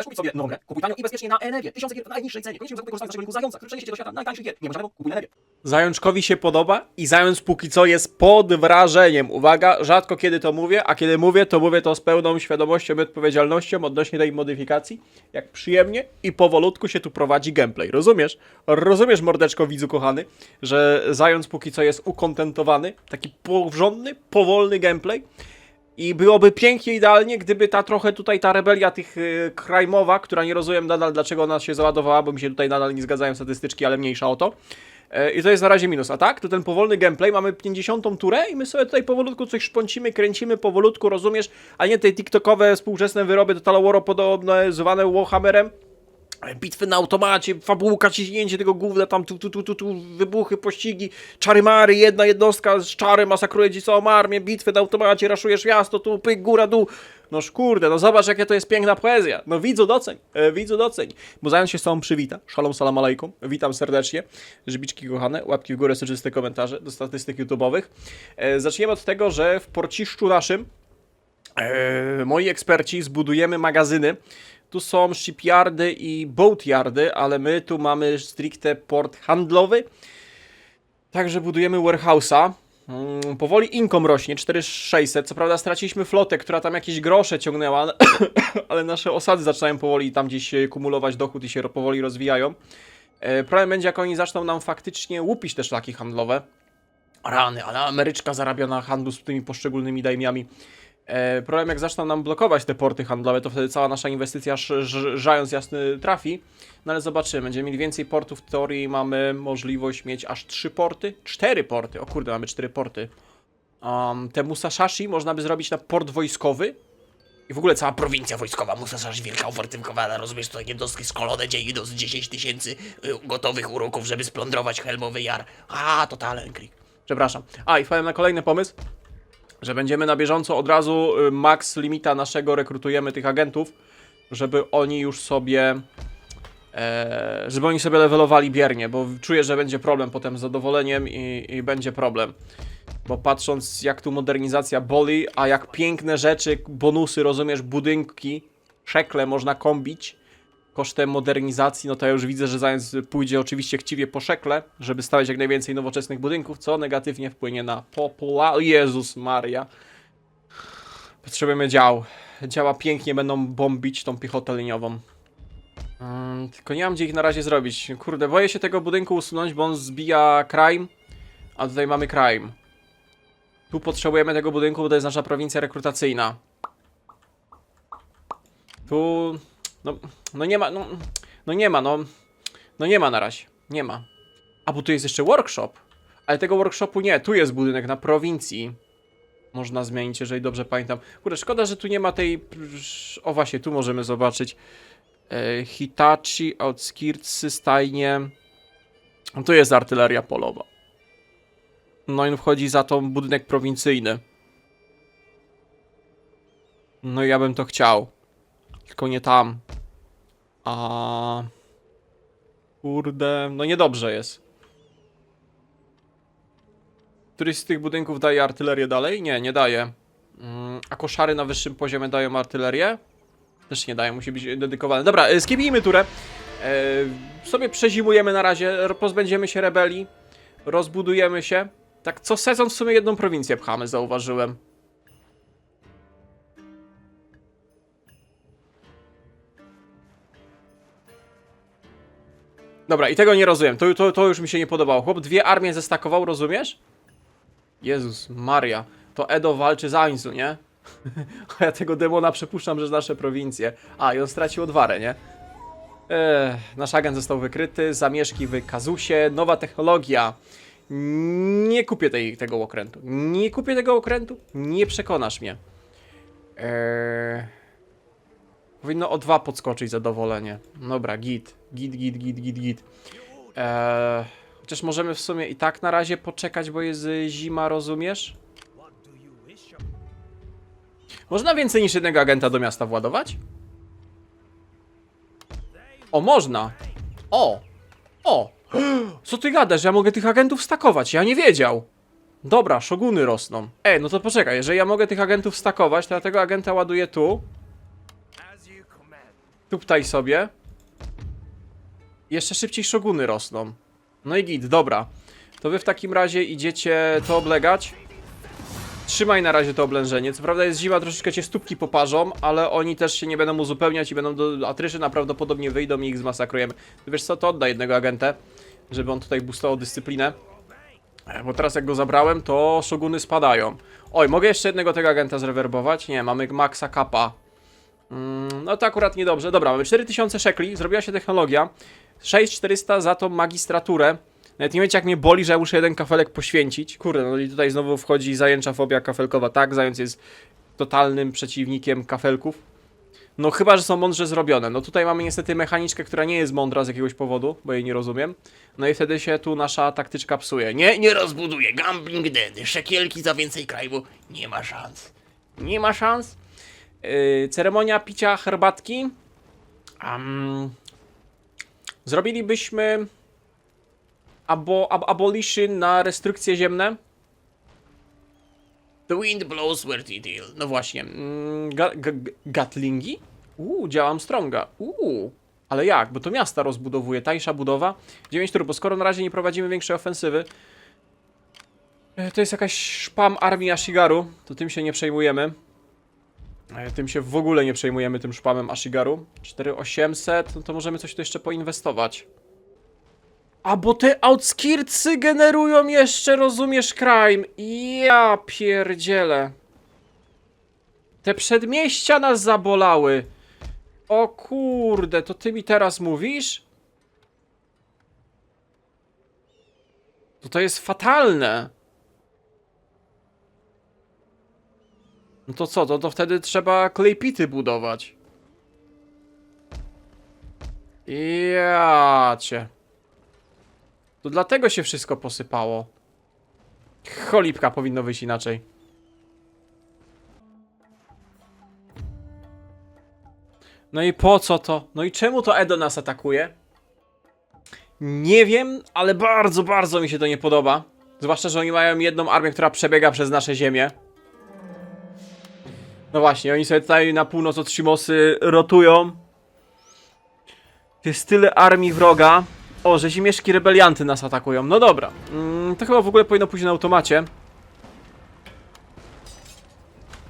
Chcesz kupić sobie nową grę? Kupuj tanio i bezpiecznie na energię. Tysiące gier w najniższej cenie. Koniecznie korzystaj z naszego linku Zająca, który przeniesie cię do świata najtańszych gier. Nie ma żadnego, kupuj na energię. Zajączkowi się podoba i Zając póki co jest pod wrażeniem. Uwaga, rzadko kiedy to mówię, a kiedy mówię to z pełną świadomością i odpowiedzialnością odnośnie tej modyfikacji. Jak przyjemnie i powolutku się tu prowadzi gameplay. Rozumiesz? Rozumiesz, mordeczko widzu kochany, że Zając póki co jest ukontentowany, taki porządny, powolny gameplay. I byłoby pięknie, idealnie, gdyby ta rebelia tych crime'owa, która nie rozumiem nadal dlaczego ona się załadowała, bo mi się tutaj nadal nie zgadzają statystyczki, ale mniejsza o to. I to jest na razie minus. A tak, to ten powolny gameplay, mamy 50. turę i my sobie tutaj powolutku coś szponcimy, kręcimy powolutku, rozumiesz? A nie te tiktokowe, współczesne wyroby Total War podobne, zwane Warhammerem. Bitwy na automacie, fabułka, ciśnięcie tego gówna, tam wybuchy, pościgi, czary-mary, jedna jednostka z czary masakruje ci całą armię, bitwy na automacie, raszujesz miasto, tu pyk, góra, dół. Noż kurde, no zobacz jakie to jest piękna poezja. No widzu doceń, bo Zając się z tobą przywita. Shalom, salam alejkum, witam serdecznie. Żybiczki kochane, łapki w górę, soczyste komentarze do statystyk YouTube'owych. Zaczniemy od tego, że w porciszczu naszym moi eksperci zbudujemy magazyny. Tu są shipyardy i boatyardy, ale my tu mamy stricte port handlowy. Także budujemy warehouse'a. Powoli income rośnie, 4600. Co prawda straciliśmy flotę, która tam jakieś grosze ciągnęła, ale nasze osady zaczynają powoli tam gdzieś kumulować dochód i się powoli rozwijają. Problem będzie, jak oni zaczną nam faktycznie łupić te szlaki handlowe. Rany, ale Ameryczka zarabia na handlu z tymi poszczególnymi dajmiami. Problem, jak zaczną nam blokować te porty handlowe, to wtedy cała nasza inwestycja Zając jasny trafi. No ale zobaczymy, będziemy mieli więcej portów. W teorii mamy możliwość mieć aż 3 porty, 4 porty. O kurde, mamy 4 porty. Te Musashi można by zrobić na port wojskowy. I w ogóle cała prowincja wojskowa, Musashi wielka ufortyfikowana, rozumiesz, to jednostki szkolone, dzięki do 10 tysięcy gotowych uroków, żeby splądrować Helmowy Jar. Totalny klik. Przepraszam. I wpadłem na kolejny pomysł, że będziemy na bieżąco od razu max limita naszego rekrutujemy tych agentów, żeby oni już sobie levelowali biernie, bo czuję, że będzie problem potem z zadowoleniem i będzie problem. Bo patrząc jak tu modernizacja boli, a jak piękne rzeczy, bonusy, rozumiesz, budynki, szekle można kombić kosztem modernizacji, no to ja już widzę, że Zając pójdzie oczywiście chciwie po szekle, żeby stawiać jak najwięcej nowoczesnych budynków, co negatywnie wpłynie na Jezus Maria. Potrzebujemy dział. Działa pięknie, będą bombić tą piechotę liniową. Tylko nie mam gdzie ich na razie zrobić. Kurde, boję się tego budynku usunąć, bo on zbija crime, a tutaj mamy crime. Tu potrzebujemy tego budynku, bo to jest nasza prowincja rekrutacyjna. Tu... No nie ma, no nie ma na razie, nie ma. A bo tu jest jeszcze workshop, ale tego workshopu nie, tu jest budynek na prowincji. Można zmienić, jeżeli dobrze pamiętam. Kurde, szkoda, że tu nie ma tej... O właśnie, tu możemy zobaczyć. Hitachi, outskirtsy, stajnie. Tu jest artyleria polowa. No i wchodzi za to budynek prowincyjny. No i ja bym to chciał. Tylko nie tam. Kurde, no niedobrze jest. Któryś z tych budynków daje artylerię dalej? Nie, nie daje. A koszary na wyższym poziomie dają artylerię? Też nie dają, musi być dedykowane. Dobra, skipijmy turę. Sobie przezimujemy na razie, pozbędziemy się rebelii. Rozbudujemy się. Tak co sezon w sumie jedną prowincję pchamy, zauważyłem. Dobra, i tego nie rozumiem. To już mi się nie podobało. Chłop 2 armie zestakował, rozumiesz? Jezus Maria. To Edo walczy z Ainzu, nie? A ja tego demona przepuszczam przez nasze prowincje. I on stracił odwarę, nie? Nasz agent został wykryty. Zamieszki w Kazusie. Nowa technologia. Nie kupię tego okrętu. Nie kupię tego okrętu. Nie przekonasz mnie. Powinno o 2 podskoczyć zadowolenie. Dobra, git. Chociaż możemy w sumie i tak na razie poczekać, bo jest zima, rozumiesz? Można więcej niż jednego agenta do miasta władować? O, można! O! Co ty gadasz? Ja mogę tych agentów stakować, ja nie wiedział! Dobra, szoguny rosną. No to poczekaj, jeżeli ja mogę tych agentów stakować, to ja tego agenta ładuję tu. Tuptaj sobie. Jeszcze szybciej szoguny rosną. No i git, dobra. To wy w takim razie idziecie to oblegać. Trzymaj na razie to oblężenie. Co prawda jest zima, troszeczkę cię stópki poparzą, ale oni też się nie będą uzupełniać i będą do Atryszy, prawdopodobnie wyjdą i ich zmasakrujemy. Ty wiesz co, to oddaj jednego agentę, żeby on tutaj boostował dyscyplinę. Bo teraz jak go zabrałem, to szoguny spadają. Oj, mogę jeszcze jednego tego agenta zrewerbować? Nie, mamy Maxa Kappa. No to akurat niedobrze. Dobra, mamy 4000 szekli, zrobiła się technologia. 6400 za tą magistraturę. Nawet nie wiecie jak mnie boli, że ja muszę jeden kafelek poświęcić. Kurde, no i tutaj znowu wchodzi zajęcza fobia kafelkowa. Tak, zając jest totalnym przeciwnikiem kafelków. No chyba, że są mądrze zrobione. No tutaj mamy niestety mechaniczkę, która nie jest mądra z jakiegoś powodu, bo jej nie rozumiem. No i wtedy się tu nasza taktyczka psuje. Nie rozbuduję. Gambling dead. Szekielki za więcej krajmu. Nie ma szans. Nie ma szans. Ceremonia picia herbatki. Zrobilibyśmy abolition na restrykcje ziemne. The wind blows where it will. No właśnie. Gatlingi? Działam stronga. Ale jak? Bo to miasta rozbudowuje. Tańsza budowa. 9 turbo. Skoro na razie nie prowadzimy większej ofensywy. To jest jakaś szpam armii Ashigaru. To tym się nie przejmujemy. Tym się w ogóle nie przejmujemy, tym szpamem Ashigaru. 4800. No to możemy coś tu jeszcze poinwestować. A bo te outskirtsy generują jeszcze, rozumiesz, crime. Ja pierdzielę. Te przedmieścia nas zabolały. O kurde, to ty mi teraz mówisz? To jest fatalne. No to co, to wtedy trzeba klejpity budować. Ja cię. To dlatego się wszystko posypało. Cholipka, powinno wyjść inaczej. No i po co to? No i czemu to Edo nas atakuje? Nie wiem, ale bardzo, bardzo mi się to nie podoba. Zwłaszcza, że oni mają jedną armię, która przebiega przez nasze ziemię. No właśnie, oni sobie tutaj na północ od Shimosy rotują. Jest tyle armii wroga. O, że zimieszki rebelianty nas atakują. No dobra. To chyba w ogóle powinno pójść na automacie.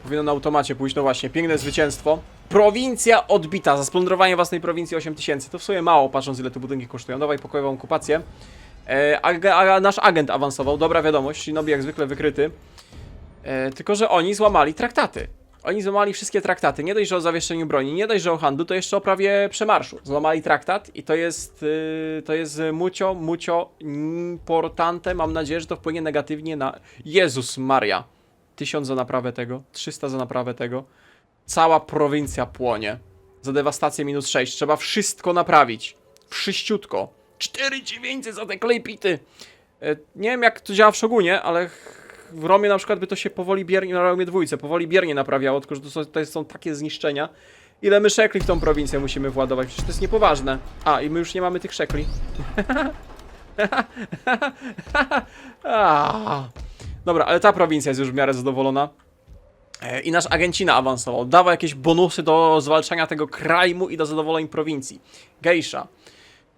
Powinno na automacie pójść, no właśnie. Piękne zwycięstwo. Prowincja odbita. Za splądrowanie własnej prowincji 8000. To w sumie mało, patrząc ile te budynki kosztują. Dawaj pokojową okupację. Nasz agent awansował. Dobra wiadomość. Shinobi jak zwykle wykryty. Tylko, że oni złamali traktaty. Oni złamali wszystkie traktaty. Nie dość, że o zawieszeniu broni, nie dość, że o handlu, to jeszcze o prawie przemarszu. Złamali traktat i to jest mucio importante. Mam nadzieję, że to wpłynie negatywnie na... Jezus Maria. 1000 za naprawę tego, 300 za naprawę tego. Cała prowincja płonie. Za dewastację -6. Trzeba wszystko naprawić. Wszyściutko. 4900 za te klejpity. Nie wiem jak to działa w Shogunie, ale... W Romie na przykład by to się powoli biernie, na Romie dwójce, powoli biernie naprawiało, tylko że to są takie zniszczenia. Ile my szekli w tą prowincję musimy władować? Przecież to jest niepoważne. A, i my już nie mamy tych szekli. Dobra, ale ta prowincja jest już w miarę zadowolona. I nasz agencina awansował. Dawał jakieś bonusy do zwalczania tego krajmu i do zadowoleń prowincji. Geisha.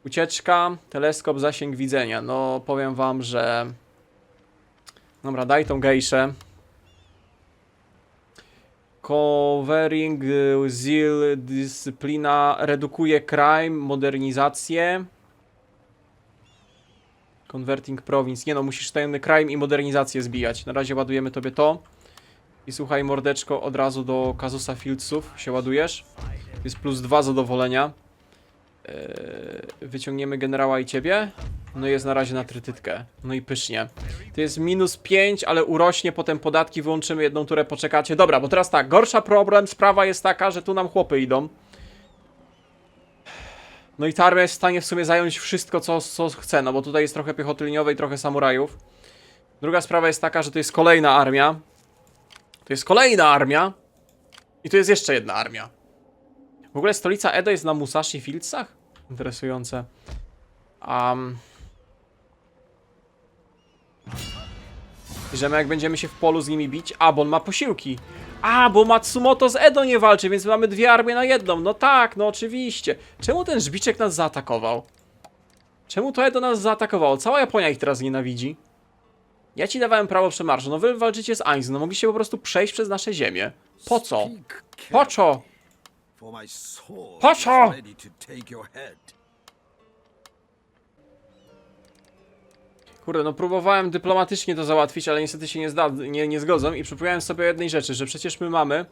Ucieczka, teleskop, zasięg widzenia. No, powiem wam, że... Dobra, daj tą gejszę. Covering, zeal, dyscyplina, redukuje crime, modernizację. Converting province. Nie no, musisz ten crime i modernizację zbijać. Na razie ładujemy tobie to. I słuchaj mordeczko, od razu do Kazusa Fieldsów się ładujesz. Jest +2 zadowolenia. Wyciągniemy generała i ciebie. No i jest na razie na trytytkę. No i pysznie. To jest -5, ale urośnie, potem podatki wyłączymy, jedną turę poczekacie. Dobra, bo teraz tak, gorsza sprawa jest taka, że tu nam chłopy idą. No i ta armia jest w stanie w sumie zająć wszystko, co chce, no bo tutaj jest trochę piechoty liniowej, trochę samurajów. Druga sprawa jest taka, że to jest kolejna armia. To jest kolejna armia. I tu jest jeszcze jedna armia. W ogóle stolica Edo jest na Musashi Fieldsach? Interesujące. Że my jak będziemy się w polu z nimi bić... A, bo on ma posiłki. A, bo Matsumoto z Edo nie walczy, więc mamy dwie armie na jedną. No tak, no oczywiście. Czemu ten żbiczek nas zaatakował? Czemu to Edo nas zaatakowało? Cała Japonia ich teraz nienawidzi. Ja ci dawałem prawo przemarszu. No wy walczycie z Ainz. No mogliście po prostu przejść przez nasze ziemię. Po co? Po co? Po co? Kurde, no próbowałem dyplomatycznie to załatwić, ale niestety się nie zgodzą i przypomniałem sobie o jednej rzeczy, że przecież my mamy...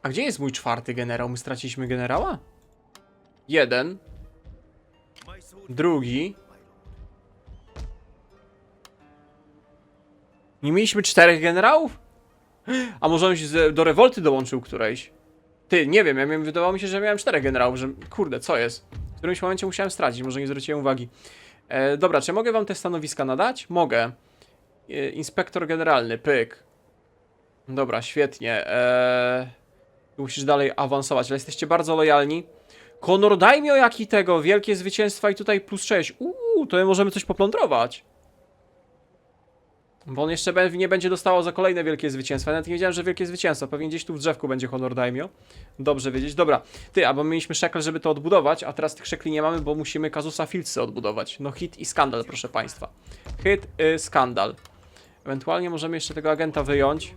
A gdzie jest mój czwarty generał? My straciliśmy generała? Jeden. Drugi. Nie mieliśmy 4 generałów? A może on się do rewolty dołączył którejś? Ty, nie wiem, wydawało mi się, że miałem 4 generałów, że... Kurde, co jest? W którymś momencie musiałem stracić, może nie zwróciłem uwagi. Dobra, czy mogę wam te stanowiska nadać? Mogę. Inspektor generalny, pyk. Dobra, świetnie. Musisz dalej awansować, ale jesteście bardzo lojalni. Konor, daj mi o jaki tego, wielkie zwycięstwa i tutaj plus 6. To my możemy coś poplądrować. Bo on jeszcze nie będzie dostało za kolejne wielkie zwycięstwa. Nawet nie wiedziałem, że wielkie zwycięstwa. Pewnie gdzieś tu w drzewku będzie honor daimyo. Dobrze wiedzieć. Dobra. Ty, albo mieliśmy szekle, żeby to odbudować, a teraz tych szekli nie mamy, bo musimy Kazusa Fieldsy odbudować. No hit i skandal, proszę państwa. Hit, skandal. Ewentualnie możemy jeszcze tego agenta wyjąć,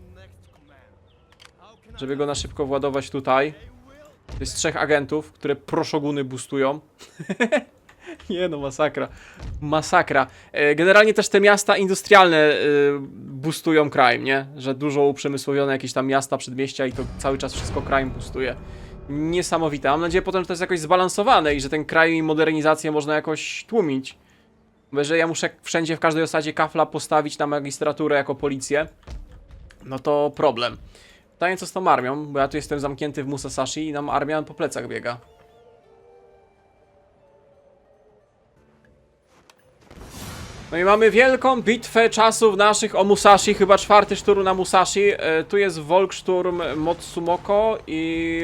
żeby go na szybko władować tutaj. To jest 3 agentów, które proszoguny boostują. Nie no, masakra. Masakra. Generalnie też te miasta industrialne boostują crime, nie? Że dużo uprzemysłowione jakieś tam miasta, przedmieścia i to cały czas wszystko crime boostuje. Niesamowite. Mam nadzieję potem, że to jest jakoś zbalansowane i że ten crime i modernizację można jakoś tłumić. Bo jeżeli ja muszę wszędzie, w każdej osadzie kafla postawić na magistraturę jako policję, no to problem. Pytanie co z tą armią, bo ja tu jestem zamknięty w Musasashi i nam armia po plecach biega. No i mamy wielką bitwę czasów naszych o Musashi, chyba 4. szturm na Musashi. Tu jest Volkszturm Motsumoko i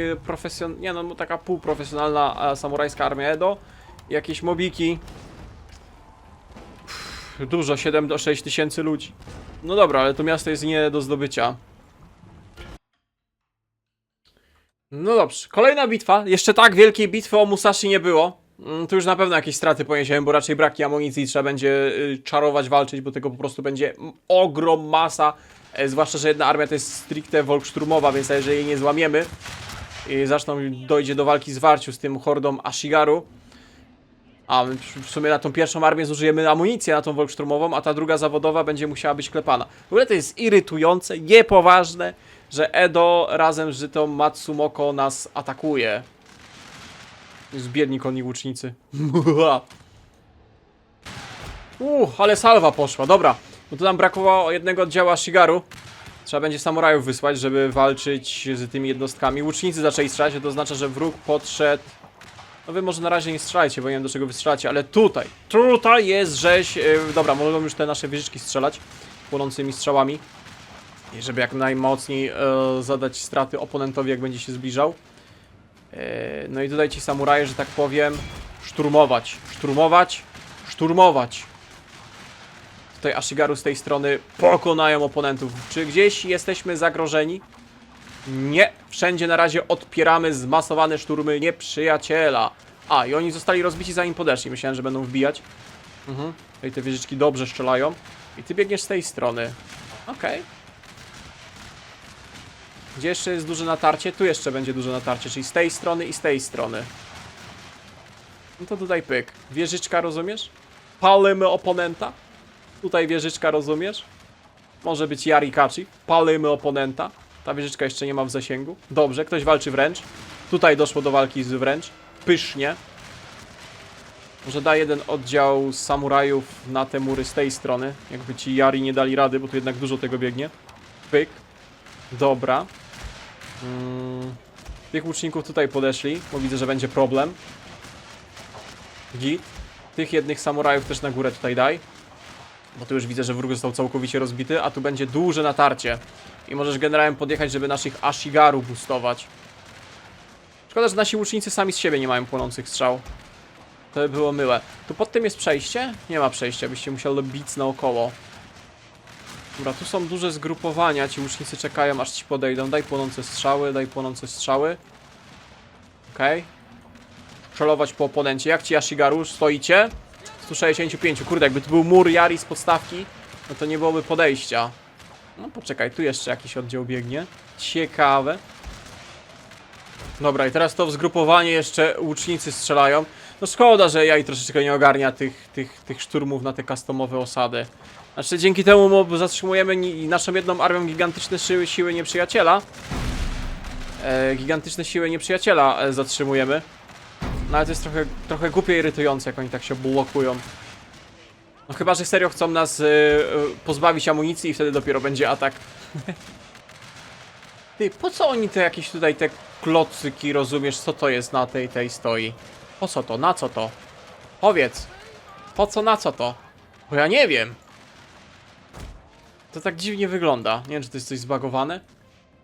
nie no, taka półprofesjonalna samurajska armia Edo. Jakieś mobiki. Dużo, 7 do 6 tysięcy ludzi. No dobra, ale to miasto jest nie do zdobycia. No dobrze, kolejna bitwa. Jeszcze tak wielkiej bitwy o Musashi nie było. Tu już na pewno jakieś straty poniesiemy, bo raczej braki amunicji, trzeba będzie czarować, walczyć, bo tego po prostu będzie ogrom masa. Zwłaszcza, że jedna armia to jest stricte Volkszturmowa, więc jeżeli jej nie złamiemy i dojdzie do walki z Warciu z tym hordą Ashigaru, a my w sumie na tą pierwszą armię zużyjemy amunicję na tą Volkszturmową, a ta druga zawodowa będzie musiała być klepana. W ogóle to jest irytujące, niepoważne, że Edo razem z żytą Matsumoko nas atakuje. Zbiedni konni łucznicy. Ale salwa poszła, dobra. No to nam brakowało jednego oddziału Ashigaru. Trzeba będzie samurajów wysłać, żeby walczyć z tymi jednostkami. Łucznicy zaczęli strzelać, to oznacza, że wróg podszedł. No wy może na razie nie strzelajcie, bo nie wiem do czego wystrzelacie, ale tutaj jest rzeź. Dobra, mogą już te nasze wieżyczki strzelać płonącymi strzałami. I żeby jak najmocniej zadać straty oponentowi, jak będzie się zbliżał. No i tutaj ci samuraje, że tak powiem, szturmować. Tutaj Ashigaru z tej strony pokonają oponentów. Czy gdzieś jesteśmy zagrożeni? Nie. Wszędzie na razie odpieramy zmasowane szturmy nieprzyjaciela. A, i oni zostali rozbici zanim podeszli. Myślałem, że będą wbijać. Tutaj te wieżyczki dobrze strzelają. I ty biegniesz z tej strony. Okej. Gdzie jeszcze jest duże natarcie? Tu jeszcze będzie duże natarcie, czyli z tej strony i z tej strony. No to tutaj pyk. Wieżyczka, rozumiesz? Palimy oponenta. Tutaj wieżyczka, rozumiesz? Może być Yarikachi. Palimy oponenta. Ta wieżyczka jeszcze nie ma w zasięgu. Dobrze, ktoś walczy wręcz. Tutaj doszło do walki z wręcz. Pysznie. Może da jeden oddział samurajów na te mury z tej strony. Jakby ci Yari nie dali rady, bo tu jednak dużo tego biegnie. Pyk. Dobra. Tych łuczników tutaj podeszli, bo widzę, że będzie problem. Git. Tych jednych samurajów też na górę tutaj daj. Bo tu już widzę, że wróg został całkowicie rozbity, a tu będzie duże natarcie. I możesz generałem podjechać, żeby naszych Ashigaru boostować. Szkoda, że nasi łucznicy sami z siebie nie mają płonących strzał. To by było mylę. Tu pod tym jest przejście? Nie ma przejścia, byście musieli bić naokoło. Dobra, tu są duże zgrupowania, ci łucznicy czekają aż ci podejdą. Daj płonące strzały, daj płonące strzały. Okej. Celować po oponencie. Jak ci Ashigaru? Stoicie? 165. Kurde, jakby tu był mur Yari z podstawki, no to nie byłoby podejścia. No poczekaj, tu jeszcze jakiś oddział biegnie. Ciekawe. Dobra, i teraz to w zgrupowanie jeszcze łucznicy strzelają. No szkoda, że Yari troszeczkę nie ogarnia tych szturmów na te customowe osady. Znaczy dzięki temu zatrzymujemy naszą jedną armią gigantyczne siły nieprzyjaciela. Gigantyczne siły nieprzyjaciela zatrzymujemy. No ale to jest trochę głupie irytujące, jak oni tak się blokują. No chyba, że serio chcą nas pozbawić amunicji i wtedy dopiero będzie atak. Ty, po co oni te jakieś tutaj te klocyki, rozumiesz, co to jest na tej stoi? Po co to? Na co to? Powiedz. Po co, na co to? Bo ja nie wiem. To tak dziwnie wygląda. Nie wiem, czy to jest coś zbagowane.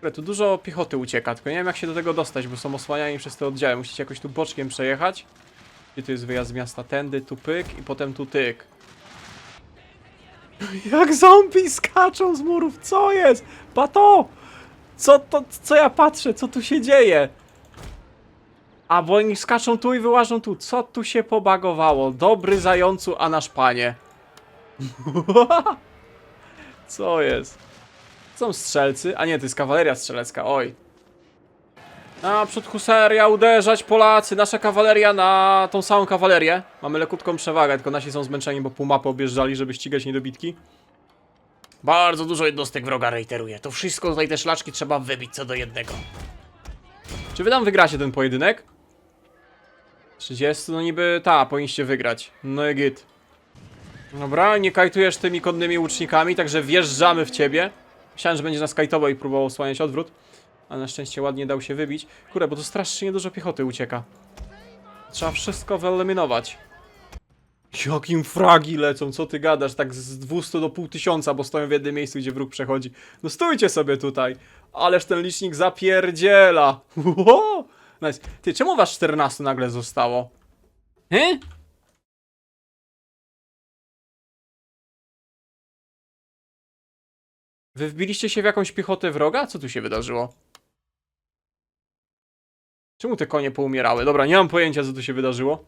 Ale tu dużo piechoty ucieka, tylko nie wiem jak się do tego dostać, bo są osłaniani przez te oddziały. Musicie jakoś tu boczkiem przejechać. Gdzie tu jest wyjazd z miasta? Tędy, tu pyk i potem tu tyk. Jak zombie skaczą z murów, co jest? Pato! Co ja patrzę? Co tu się dzieje? A, bo oni skaczą tu i wyłażą tu. Co tu się pobagowało? Dobry zającu, a nasz panie. Co jest? Są strzelcy? A nie, to jest kawaleria strzelecka, oj. Naprzód husaria, uderzać Polacy, nasza kawaleria na tą samą kawalerię. Mamy lekutką przewagę, tylko nasi są zmęczeni, bo pół mapy objeżdżali, żeby ścigać niedobitki. Bardzo dużo jednostek wroga reiteruje. To wszystko tutaj te szlaczki trzeba wybić co do jednego. Czy wy tam wygracie ten pojedynek? 30, no niby powinniście wygrać. No i git. Dobra, nie kajtujesz tymi konnymi łucznikami, także wjeżdżamy w ciebie. Myślałem, że będzie nas kajtował i próbował osłaniać odwrót. Ale na szczęście ładnie dał się wybić. Kurde, bo to strasznie dużo piechoty ucieka. Trzeba wszystko wyeliminować. Jakim fragi lecą, co ty gadasz? Tak z 200 do 500, bo stoją w jednym miejscu, gdzie wróg przechodzi. No stójcie sobie tutaj. Ależ ten licznik zapierdziela. Wow. Nice. Ty, czemu was 14 nagle zostało? Wy wbiliście się w jakąś piechotę wroga? Co tu się wydarzyło? Czemu te konie poumierały? Dobra, nie mam pojęcia, co tu się wydarzyło.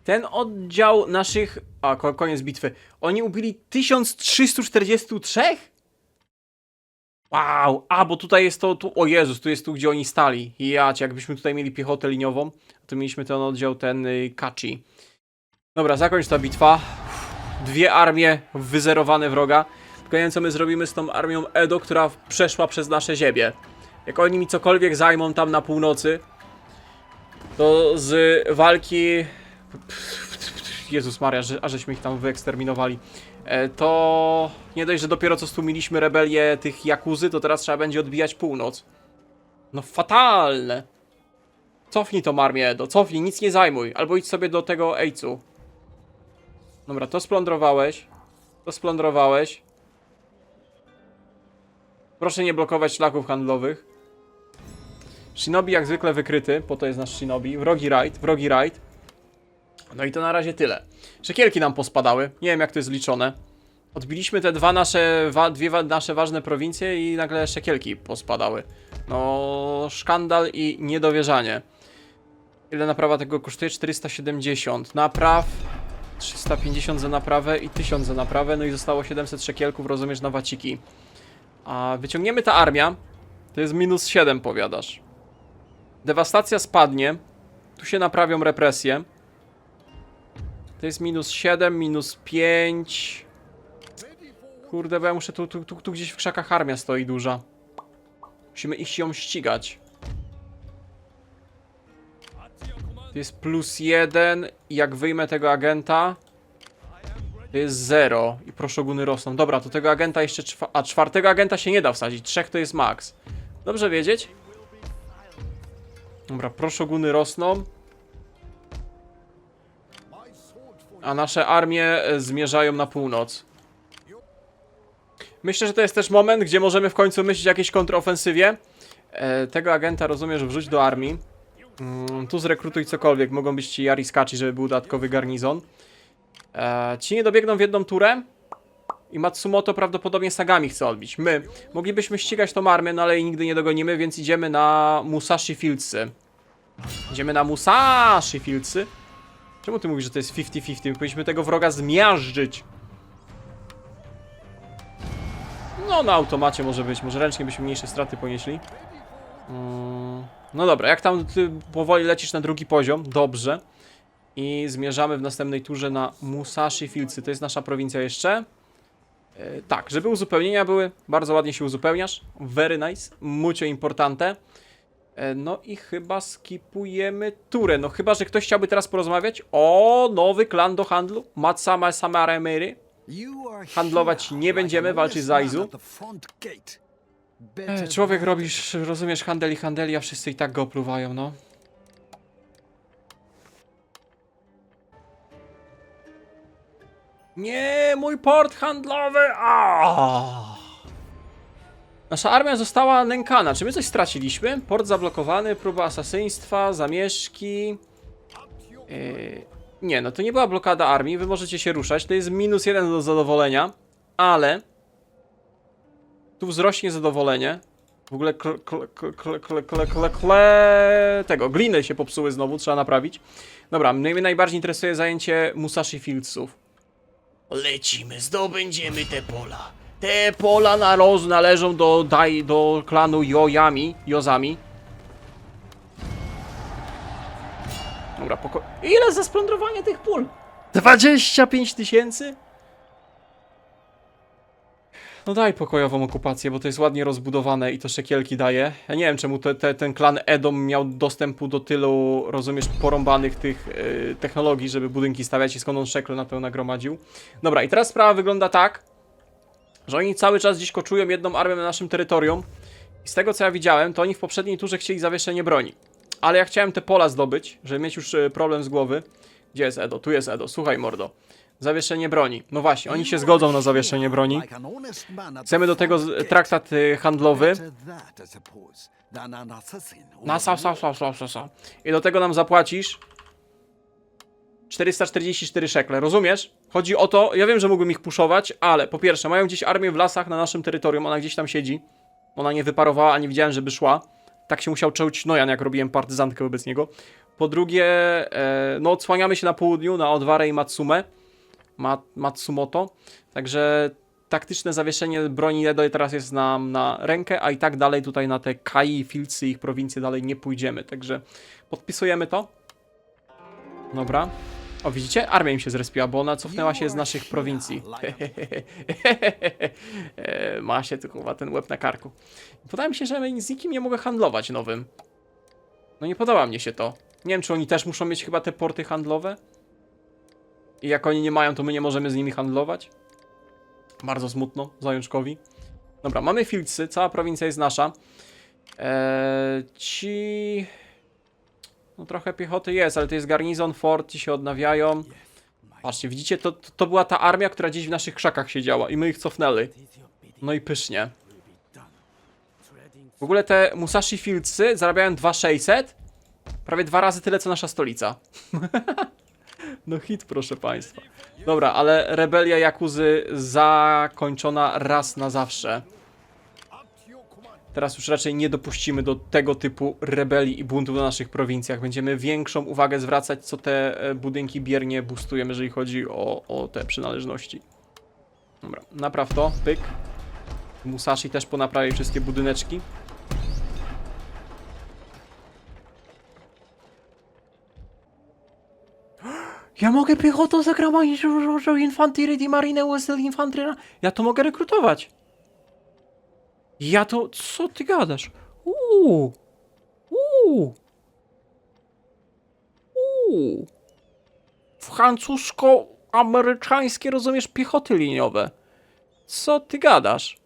Ten oddział naszych... A, koniec bitwy. Oni ubili 1343? Wow! A, bo tutaj jest to... O Jezus, tu jest gdzie oni stali. Jacie, jakbyśmy tutaj mieli piechotę liniową, to mieliśmy ten oddział, ten Kachi. Dobra, zakończ ta bitwa. Dwie armie wyzerowane wroga. Tylko nie wiem, co my zrobimy z tą armią Edo, która przeszła przez nasze ziemię. Jak oni mi cokolwiek zajmą tam na północy, to z walki... Jezus Maria, a żeśmy ich tam wyeksterminowali. To nie dość, że dopiero co stłumiliśmy rebelię tych Jakuzy, to teraz trzeba będzie odbijać północ. No fatalne. Cofnij tą armię Edo, cofnij, nic nie zajmuj. Albo idź sobie do tego Ejcu. Dobra, to splądrowałeś. To splądrowałeś. Proszę nie blokować szlaków handlowych. Shinobi jak zwykle wykryty, po to jest nasz Shinobi. Wrogi raid. No i to na razie tyle. Szekielki nam pospadały, nie wiem jak to jest liczone. Odbiliśmy te dwie nasze ważne prowincje i nagle szekielki pospadały. No, szkandal i niedowierzanie. Ile naprawa tego kosztuje? 470. Napraw 350 za naprawę i 1000 za naprawę, no i zostało 700 szekielków, rozumiesz, na waciki. A wyciągniemy ta armia, to jest -7, powiadasz. Dewastacja spadnie, tu się naprawią represje. To jest -7, -5. Kurde, bo ja muszę tu gdzieś w krzakach armia stoi duża. Musimy iść ją ścigać. To jest +1 i jak wyjmę tego agenta, to jest 0 i proszoguny rosną. Dobra, to tego agenta jeszcze... czwartego agenta się nie da wsadzić, 3 to jest max. Dobrze wiedzieć. Dobra, proszoguny rosną. A nasze armie zmierzają na północ. Myślę, że to jest też moment, gdzie możemy w końcu myśleć o jakiejś kontrofensywie. Tego agenta, rozumiesz, wrzuć do armii. Tu zrekrutuj cokolwiek, mogą być ci Yari Skachi, żeby był dodatkowy garnizon. Ci nie dobiegną w jedną turę. I Matsumoto prawdopodobnie Sagami chce odbić. My moglibyśmy ścigać tą armię, no ale jej nigdy nie dogonimy, więc idziemy na Musashi Fieldsy. Idziemy na Musashi Fieldsy. Czemu ty mówisz, że to jest 50-50? Powinniśmy tego wroga zmiażdżyć. No, na automacie może być. Może ręcznie byśmy mniejsze straty ponieśli. No dobra, jak tam ty powoli lecisz na drugi poziom, dobrze. I zmierzamy w następnej turze na Musashi Fieldsy. To jest nasza prowincja jeszcze. Tak, żeby uzupełnienia były, bardzo ładnie się uzupełniasz. Very nice, mucho importante. No i chyba skipujemy turę. No chyba, że ktoś chciałby teraz porozmawiać. O, nowy klan do handlu. Matsama Samaremery. Handlować nie będziemy, walczyć z Aizu. Człowiek robisz, rozumiesz, handel, a wszyscy i tak go opluwają, no. Nie, mój port handlowy! Nasza armia została nękana. Czy my coś straciliśmy? Port zablokowany, próba asasyństwa, zamieszki. Nie, no to nie była blokada armii, wy możecie się ruszać. To jest -1 do zadowolenia, ale tu wzrośnie zadowolenie. W ogóle tego, gliny się popsuły znowu, trzeba naprawić. Dobra, mnie najbardziej interesuje zajęcie Musashi Fieldsów. Lecimy, zdobędziemy te pola. Te pola należą do klanu Jozami. Dobra, ile za splądrowanie tych pól? 25 000? No daj pokojową okupację, bo to jest ładnie rozbudowane i to szekielki daje. Ja nie wiem, czemu ten klan Edom miał dostępu do tylu, rozumiesz, porąbanych tych technologii, żeby budynki stawiać i skąd on szekle na to nagromadził. Dobra, i teraz sprawa wygląda tak, że oni cały czas gdzieś koczują jedną armię na naszym terytorium. I z tego co ja widziałem, to oni w poprzedniej turze chcieli zawieszenie broni. Ale ja chciałem te pola zdobyć, żeby mieć już problem z głowy. Gdzie jest Edo? Tu jest Edo. Słuchaj, mordo. Zawieszenie broni. No właśnie, oni się zgodzą na zawieszenie broni. Chcemy do tego traktat handlowy. I do tego nam zapłacisz 444 szekle, rozumiesz? Chodzi o to, ja wiem, że mógłbym ich puszować, ale po pierwsze, mają gdzieś armię w lasach na naszym terytorium, ona gdzieś tam siedzi. Ona nie wyparowała, a nie widziałem, żeby szła. Tak się musiał czuć Nojan, jak robiłem partyzantkę wobec niego. Po drugie, no odsłaniamy się na południu, na Odwarę i Matsumę. Matsumoto. Także taktyczne zawieszenie broni teraz jest nam na rękę, a i tak dalej tutaj na te Kai, Fieldsy, ich prowincje dalej nie pójdziemy. Także podpisujemy to. Dobra. O, widzicie? Armia im się zrespiła, bo ona cofnęła się z naszych prowincji. Ma się tu chyba ten łeb na karku. Podoba mi się, że z nikim nie mogę handlować nowym. No nie podoba mnie się to. Nie wiem, czy oni też muszą mieć chyba te porty handlowe? I jak oni nie mają, to my nie możemy z nimi handlować? Bardzo smutno, zajączkowi. Dobra, mamy Fieldsy, cała prowincja jest nasza. No trochę piechoty jest, ale to jest garnizon, fort, ci się odnawiają. Patrzcie, widzicie, to była ta armia, która gdzieś w naszych krzakach siedziała i my ich cofnęli. No i pysznie. W ogóle te Musashi Fieldsy zarabiają 2600. Prawie 2 razy tyle, co nasza stolica. No hit, proszę państwa. Dobra, ale rebelia Jakuzy zakończona raz na zawsze. Teraz już raczej nie dopuścimy do tego typu rebelii i buntów na naszych prowincjach. Będziemy większą uwagę zwracać, co te budynki biernie boostujemy, jeżeli chodzi o te przynależności. Dobra, napraw to, pyk. Musashi też ponaprawi wszystkie budyneczki. Ja mogę piechotą zagrać Infanterie di Marine Wesel Infanterie. Ja to mogę rekrutować. Ja to... Co ty gadasz? Francusko-amerykańskie, rozumiesz, piechoty liniowe. Co ty gadasz?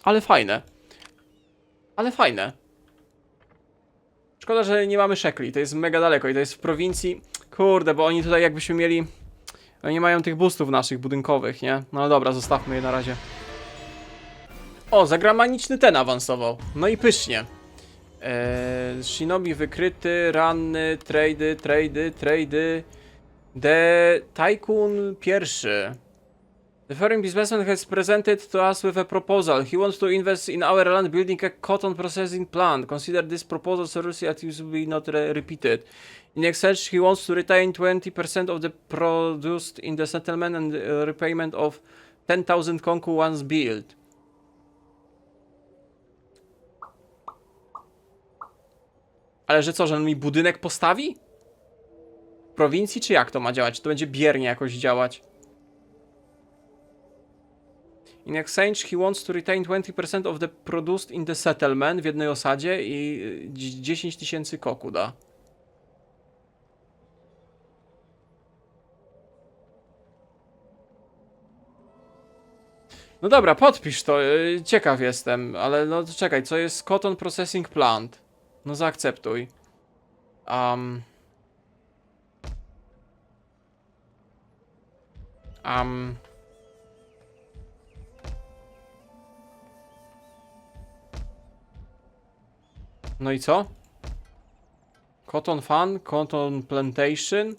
Ale fajne. Ale fajne. Szkoda, że nie mamy szekli, to jest mega daleko i to jest w prowincji. Kurde, bo oni tutaj jakbyśmy mieli... Oni nie mają tych boostów naszych budynkowych, nie? No dobra, zostawmy je na razie. O, zagraniczny ten awansował. No i pysznie. Shinobi wykryty, ranny, trady. The Tycoon pierwszy. The foreign businessman has presented to us with a proposal. He wants to invest in our land building a cotton processing plant. Consider this proposal seriously as it will be not repeated. In exchange, he wants to retain 20% of the produced in the settlement and repayment of 10,000 konku once built. Ale że co, że on mi budynek postawi? W prowincji, czy jak to ma działać? Czy to będzie biernie jakoś działać? In exchange, he wants to retain 20% of the produced in the settlement w jednej osadzie i 10 000 koku da. No dobra, podpisz to, ciekaw jestem, ale no czekaj, co jest Cotton Processing Plant? No zaakceptuj. No i co? Cotton Fan, Cotton Plantation.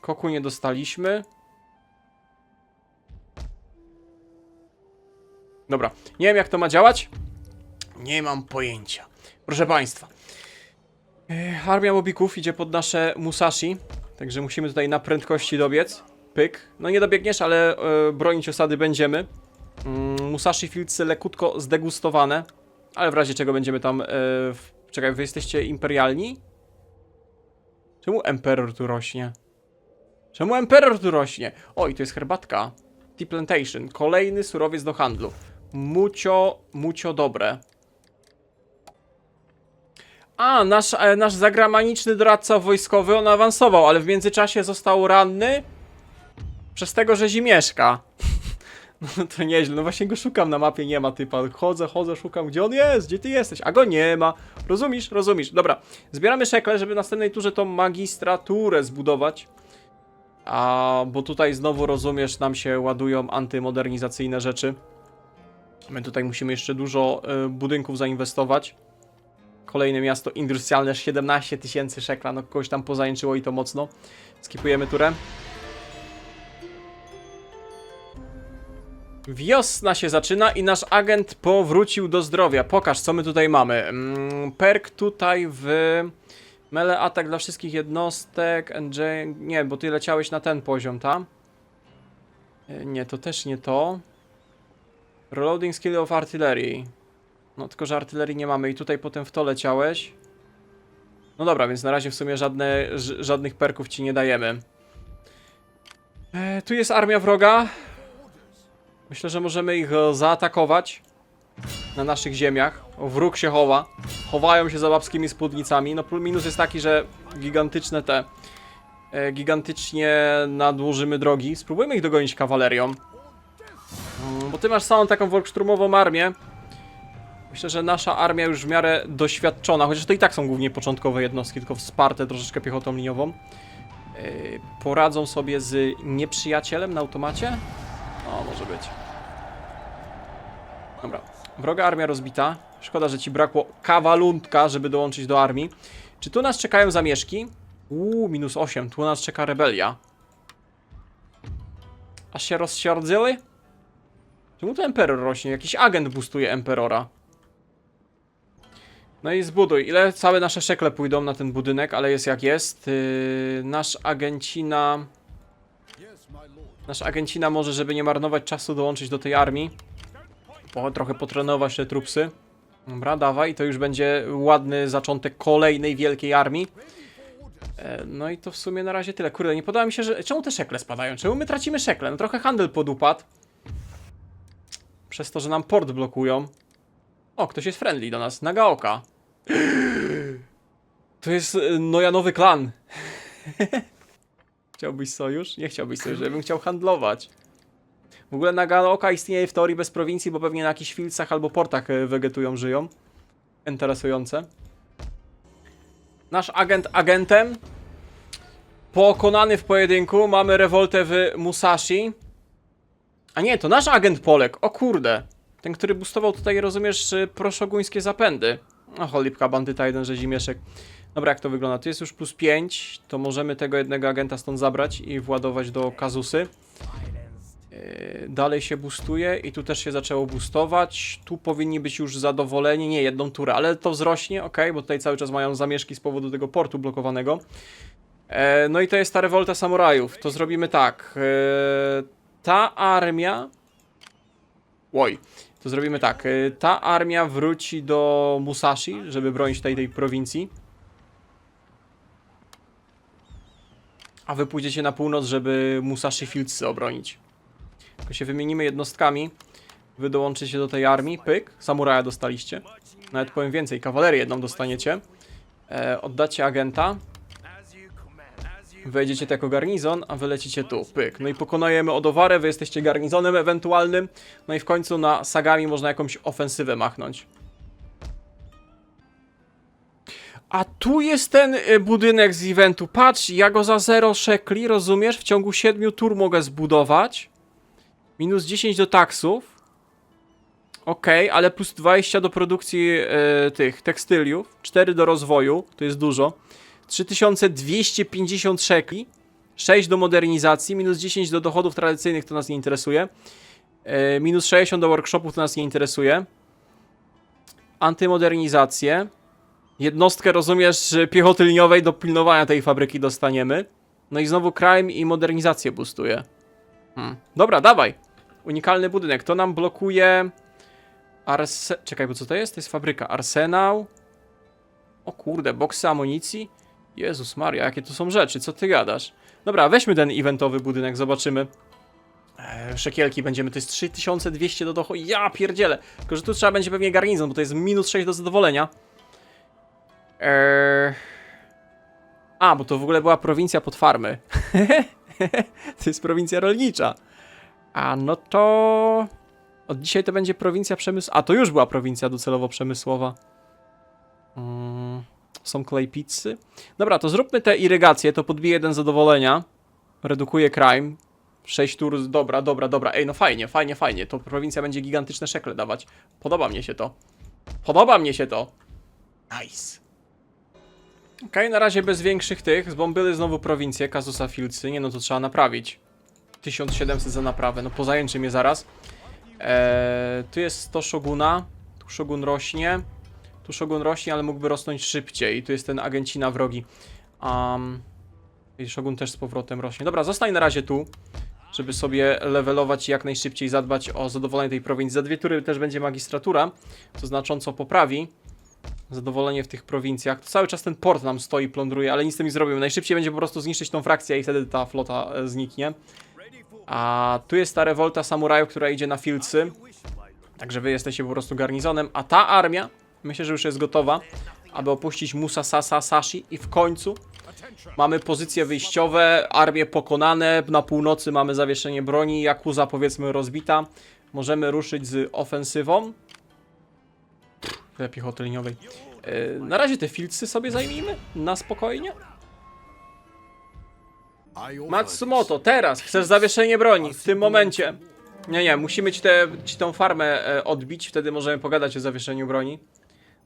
Koku nie dostaliśmy. Dobra, nie wiem jak to ma działać. Nie mam pojęcia. Proszę państwa. Armia mobików idzie pod nasze Musashi. Także musimy tutaj na prędkości dobiec. Pyk. No nie dobiegniesz, ale bronić osady będziemy. Musashi Fields lekutko zdegustowane. Ale w razie czego będziemy tam... Czekaj, wy jesteście imperialni? Czemu Emperor tu rośnie? Czemu Emperor tu rośnie? Oj, to jest herbatka. Tea Plantation. Kolejny surowiec do handlu. Mucio dobre. A, nasz zagraniczny doradca wojskowy, on awansował, ale w międzyczasie został ranny przez tego, że zimieszka. No to nieźle, no właśnie go szukam na mapie, nie ma typa. Chodzę, szukam, gdzie on jest, gdzie ty jesteś, a go nie ma. Rozumiesz? Dobra, zbieramy szekle, żeby w następnej turze tą magistraturę zbudować. Bo tutaj znowu, rozumiesz, nam się ładują antymodernizacyjne rzeczy. My tutaj musimy jeszcze dużo budynków zainwestować. Kolejne miasto industrialne, 17 000 szekla, no kogoś tam pozajęczyło i to mocno. Skipujemy turę. Wiosna się zaczyna i nasz agent powrócił do zdrowia. Pokaż, co my tutaj mamy. Perk tutaj w... Melee atak dla wszystkich jednostek. Nie, bo ty leciałeś na ten poziom, ta? Nie, to też nie to. Reloading skill of artillery. No tylko, że artylerii nie mamy i tutaj potem w to leciałeś. No dobra, więc na razie w sumie żadnych perków ci nie dajemy. Tu jest armia wroga. Myślę, że możemy ich zaatakować na naszych ziemiach. O, wróg się chowa. Chowają się za babskimi spódnicami. No minus jest taki, że gigantyczne te... gigantycznie nadłożymy drogi. Spróbujmy ich dogonić kawalerią. Bo ty masz całą taką volkssturmową armię. Myślę, że nasza armia już w miarę doświadczona, chociaż to i tak są głównie początkowe jednostki, tylko wsparte troszeczkę piechotą liniową. Poradzą sobie z nieprzyjacielem na automacie? O, może być. Dobra, wroga armia rozbita. Szkoda, że ci brakło kawaluntka, żeby dołączyć do armii. Czy tu nas czekają zamieszki? -8, tu nas czeka rebelia. Aż się rozsiardzyli? Czemu to Emperor rośnie? Jakiś agent boostuje Emperora. No i zbuduj. Ile całe nasze szekle pójdą na ten budynek, ale jest jak jest. Nasz agencina może, żeby nie marnować czasu, dołączyć do tej armii. Trochę potrenować te trupsy. Dobra, dawaj. To już będzie ładny zaczątek kolejnej wielkiej armii. No i to w sumie na razie tyle. Kurde, nie podoba mi się, że... Czemu te szekle spadają? Czemu my tracimy szekle? No trochę handel podupadł. Przez to, że nam port blokują. O, ktoś jest friendly do nas. Nagaoka. To jest Nojanowy klan. Chciałbyś sojusz? Nie chciałbyś sojusz, ja bym chciał handlować. W ogóle Nagaoka istnieje w teorii bez prowincji, bo pewnie na jakichś filcach albo portach wegetują, żyją. Interesujące. Nasz agent agentem. Pokonany w pojedynku. Mamy rewoltę w Musashi. A nie, to nasz agent Polek. O kurde. Ten, który boostował tutaj, rozumiesz, proszoguńskie zapędy. O, cholipka, bandyta, jeden rzezimieszek. Dobra, jak to wygląda? Tu jest już +5. To możemy tego jednego agenta stąd zabrać i władować do Kazusy. Dalej się boostuje i tu też się zaczęło boostować. Tu powinni być już zadowoleni, nie jedną turę, ale to wzrośnie, ok, bo tutaj cały czas mają zamieszki z powodu tego portu blokowanego. No i to jest ta rewolta samurajów. To zrobimy tak. Ta armia... Oj, to zrobimy tak. Ta armia wróci do Musashi, żeby bronić tej prowincji. A wy pójdziecie na północ, żeby Musashi Fieldsy obronić. Tylko się wymienimy jednostkami. Wy dołączycie do tej armii. Pyk. Samuraja dostaliście. Nawet powiem więcej. Kawalerię jedną dostaniecie. Oddacie agenta. Wejdziecie tu jako garnizon, a wy lecicie tu. Pyk. No i pokonajemy Odowarę. Wy jesteście garnizonem ewentualnym. No i w końcu na Sagami można jakąś ofensywę machnąć. A tu jest ten budynek z eventu. Patrz, ja go za 0 szekli, rozumiesz? W ciągu 7 tur mogę zbudować. Minus 10 do taksów. Okej, ale plus 20 do produkcji tych tekstyliów. 4 do rozwoju, to jest dużo. 3250 szekli. 6 do modernizacji. Minus 10 do dochodów tradycyjnych, to nas nie interesuje. Minus 60 do workshopów, to nas nie interesuje. Antymodernizację. Jednostkę, rozumiesz, piechoty liniowej do pilnowania tej fabryki dostaniemy. No i znowu crime i modernizację boostuje. Dobra, dawaj. Unikalny budynek. To nam blokuje... Czekaj, bo co to jest? To jest fabryka. Arsenał. O kurde, boksy amunicji. Jezus Maria, jakie to są rzeczy, co ty gadasz? Dobra, weźmy ten eventowy budynek, zobaczymy. Szekielki będziemy, to jest 3200 do dochodu. Ja pierdzielę. Tylko, że tu trzeba będzie pewnie garnizon, bo to jest minus 6 do zadowolenia. A, bo to w ogóle była prowincja pod farmy. To jest prowincja rolnicza. A no to... Od dzisiaj to będzie prowincja przemysłowa. A, to już była prowincja docelowo przemysłowa. Są klej pizzy. Dobra, to zróbmy te irygacje, to podbije 1 zadowolenia. Redukuje crime. 6 tur, dobra. Ej, no fajnie. To prowincja będzie gigantyczne szekle dawać. Podoba mnie się to. Nice. Okej, na razie bez większych tych. Zbombyły znowu prowincję, Kazusa Fieldsy. Nie no, to trzeba naprawić. 1700 za naprawę, no pozajęczy mnie zaraz. Tu jest 100 szoguna. Tu szogun rośnie. Tu szogun rośnie, ale mógłby rosnąć szybciej. I tu jest ten agencina wrogi. I szogun też z powrotem rośnie. Dobra, zostań na razie tu, żeby sobie levelować i jak najszybciej zadbać o zadowolenie tej prowincji. Za 2 tury też będzie magistratura, co znacząco poprawi zadowolenie w tych prowincjach. Cały czas ten port nam stoi, plądruje, ale nic z tym nie zrobimy. Najszybciej będzie po prostu zniszczyć tą frakcję i wtedy ta flota zniknie. A tu jest ta rewolta samurajów, która idzie na Fieldsy. Także wy jesteście po prostu garnizonem. A ta armia, myślę, że już jest gotowa, aby opuścić Musashi i w końcu mamy pozycje wyjściowe, armie pokonane. Na północy mamy zawieszenie broni, Yakuza powiedzmy rozbita. Możemy ruszyć z ofensywą. Piechoty liniowej. Na razie te Fieldsy sobie zajmijmy. Na spokojnie. Matsumoto, teraz chcesz zawieszenie broni. W tym momencie. Nie, musimy ci tą farmę odbić. Wtedy możemy pogadać o zawieszeniu broni.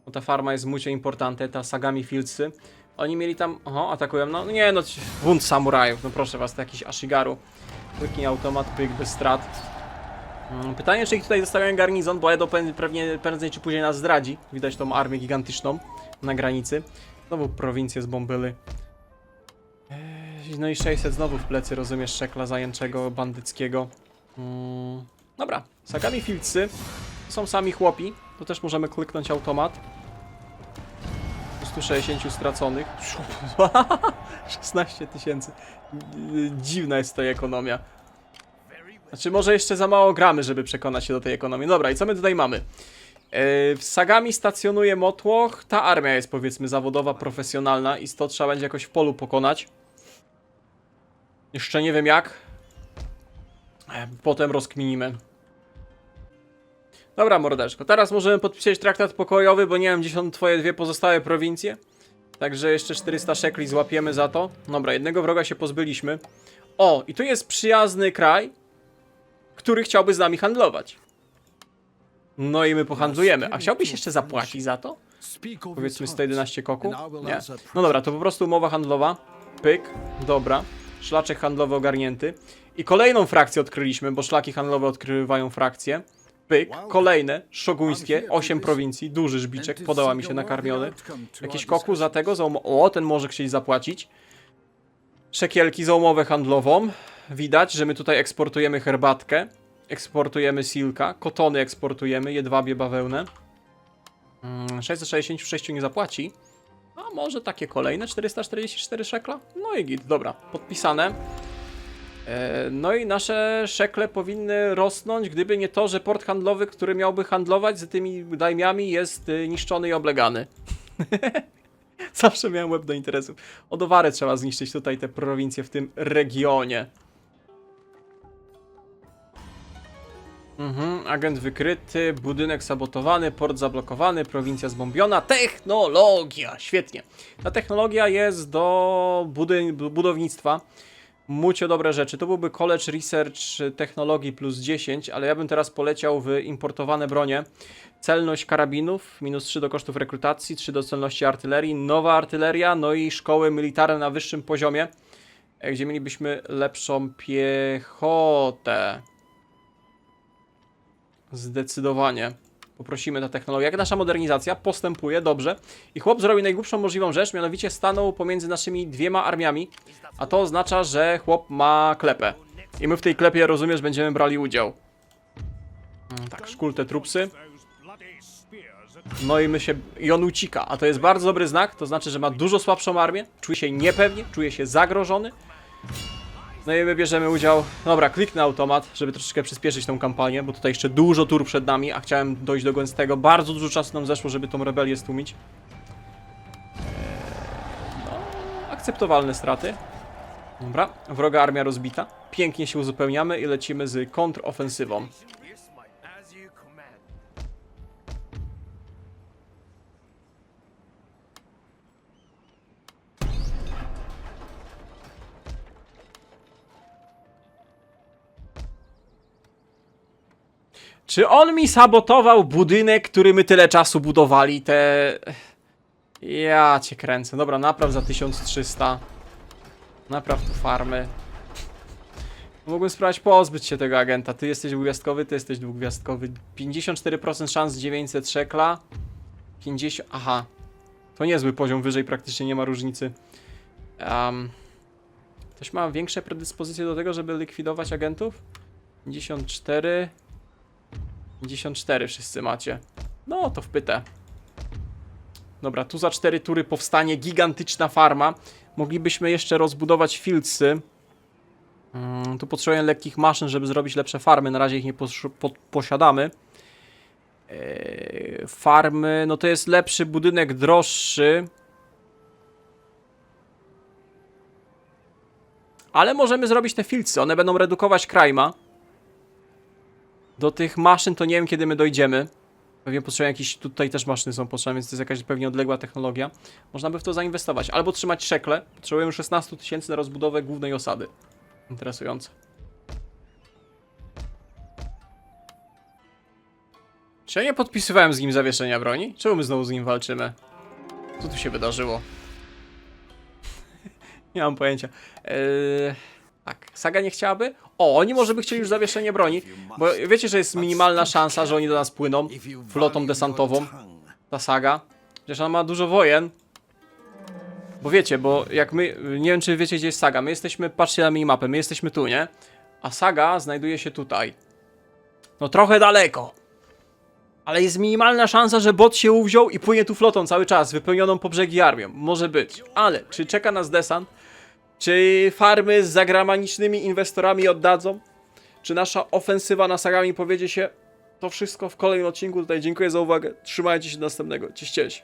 Bo ta farma jest mucho importante. Ta Sagami Fieldsy. Oni mieli tam... Oho, atakują. No nie, no bunt samurajów. No proszę was, to jakiś Ashigaru. Kliknij automat, pyk bez strat. Pytanie, czy ich tutaj zostawiają garnizon, bo Edo pewnie prędzej czy później nas zdradzi. Widać tą armię gigantyczną na granicy. Znowu prowincję zbombyli. No i 600 znowu w plecy, rozumiesz, szekla zajęczego, bandyckiego. Dobra, Sagami Fieldsy są sami chłopi. To też możemy kliknąć automat. 160 straconych. 16 000. Dziwna jest ta ekonomia. Znaczy, może jeszcze za mało gramy, żeby przekonać się do tej ekonomii. Dobra, i co my tutaj mamy? W Sagami stacjonuje motłoch. Ta armia jest, powiedzmy, zawodowa, profesjonalna i to trzeba będzie jakoś w polu pokonać. Jeszcze nie wiem jak. Potem rozkminimy. Dobra, mordeczko. Teraz możemy podpisać traktat pokojowy, bo nie wiem, gdzie są twoje 2 pozostałe prowincje. Także jeszcze 400 szekli złapiemy za to. Dobra, jednego wroga się pozbyliśmy. O, i tu jest przyjazny kraj, który chciałby z nami handlować. No i my pohandlujemy. A chciałbyś jeszcze zapłacić za to? Powiedzmy 111 koku? Nie. No dobra, to po prostu umowa handlowa. Pyk, dobra. Szlaczek handlowy ogarnięty. I kolejną frakcję odkryliśmy, bo szlaki handlowe odkrywają frakcje. Pyk, kolejne, szoguńskie, 8 prowincji, duży żbiczek, podoba mi się nakarmiony. Jakiś koku za tego, o, ten może chcieć zapłacić. Szekielki za umowę handlową. Widać, że my tutaj eksportujemy herbatkę, eksportujemy silka, kotony eksportujemy, jedwabie, bawełnę. 666 nie zapłaci. A może takie kolejne, 444 szekla? No i git, dobra, podpisane. No i nasze szekle powinny rosnąć, gdyby nie to, że port handlowy, który miałby handlować z tymi dajmiami, jest niszczony i oblegany. Zawsze miałem łeb do interesów. Odowary trzeba zniszczyć tutaj te prowincje w tym regionie. Agent wykryty, budynek sabotowany, port zablokowany, prowincja zbombiona, technologia, świetnie. Ta technologia jest do budownictwa. Mucie dobre rzeczy. To byłby College Research Technologii plus 10, ale ja bym teraz poleciał w importowane bronie. Celność karabinów, minus 3 do kosztów rekrutacji, 3 do celności artylerii, nowa artyleria, no i szkoły militarne na wyższym poziomie, gdzie mielibyśmy lepszą piechotę. Zdecydowanie. Poprosimy ta technologia. Jak nasza modernizacja postępuje dobrze i chłop zrobił najgłupszą możliwą rzecz, mianowicie stanął pomiędzy naszymi dwiema armiami, a to oznacza, że chłop ma klepę. I my w tej klepie, rozumiesz, będziemy brali udział. Tak, szkól te trupsy. No i on ucieka, a to jest bardzo dobry znak, to znaczy, że ma dużo słabszą armię, czuje się niepewnie, czuje się zagrożony. No i my bierzemy udział. Dobra, kliknę automat, żeby troszeczkę przyspieszyć tą kampanię, bo tutaj jeszcze dużo tur przed nami, a chciałem dojść do gęstego. Bardzo dużo czasu nam zeszło, żeby tą rebelię stłumić. No, akceptowalne straty. Dobra, wroga armia rozbita. Pięknie się uzupełniamy i lecimy z kontrofensywą. Czy on mi sabotował budynek, który my tyle czasu budowali? Ja cię kręcę. Dobra, napraw za 1300. Napraw tu farmy. Mógłbym spróbować pozbyć się tego agenta. Ty jesteś dwugwiazdkowy, ty jesteś dwugwiazdkowy. 54% szans 900 szekla. 50... Aha. To niezły poziom, wyżej praktycznie nie ma różnicy. Ktoś ma większe predyspozycje do tego, żeby likwidować agentów? 54... 54 wszyscy macie. No to wpytę. Dobra, tu za 4 tury powstanie gigantyczna farma. Moglibyśmy jeszcze rozbudować fieldsy. Tu potrzebuję lekkich maszyn, żeby zrobić lepsze farmy. Na razie ich nie posiadamy. Farmy, no to jest lepszy budynek, droższy. Ale możemy zrobić te fieldsy. One będą redukować crima. Do tych maszyn to nie wiem, kiedy my dojdziemy. Pewnie potrzebujemy jakieś... Tutaj też maszyny są potrzebne, więc to jest jakaś pewnie odległa technologia. Można by w to zainwestować. Albo trzymać szekle. Potrzebujemy 16 000 na rozbudowę głównej osady. Interesujące. Czy ja nie podpisywałem z nim zawieszenia broni? Czemu my znowu z nim walczymy? Co tu się wydarzyło? Nie mam pojęcia. Tak, Saga nie chciałaby? O, oni może by chcieli już zawieszenie broni, bo wiecie, że jest minimalna szansa, że oni do nas płyną flotą desantową, ta Saga. Przecież ona ma dużo wojen. Bo wiecie, bo jak my, nie wiem czy wiecie gdzie jest Saga, my jesteśmy, patrzcie na minimapę, my jesteśmy tu, nie? A Saga znajduje się tutaj. No trochę daleko. Ale jest minimalna szansa, że bot się uwziął i płynie tu flotą cały czas, wypełnioną po brzegi armią. Może być. Ale czy czeka nas desant? Czy farmy z zagranicznymi inwestorami oddadzą? Czy nasza ofensywa na Sagami powiedzie się? To wszystko w kolejnym odcinku. Tutaj dziękuję za uwagę. Trzymajcie się do następnego. Cześć, cześć.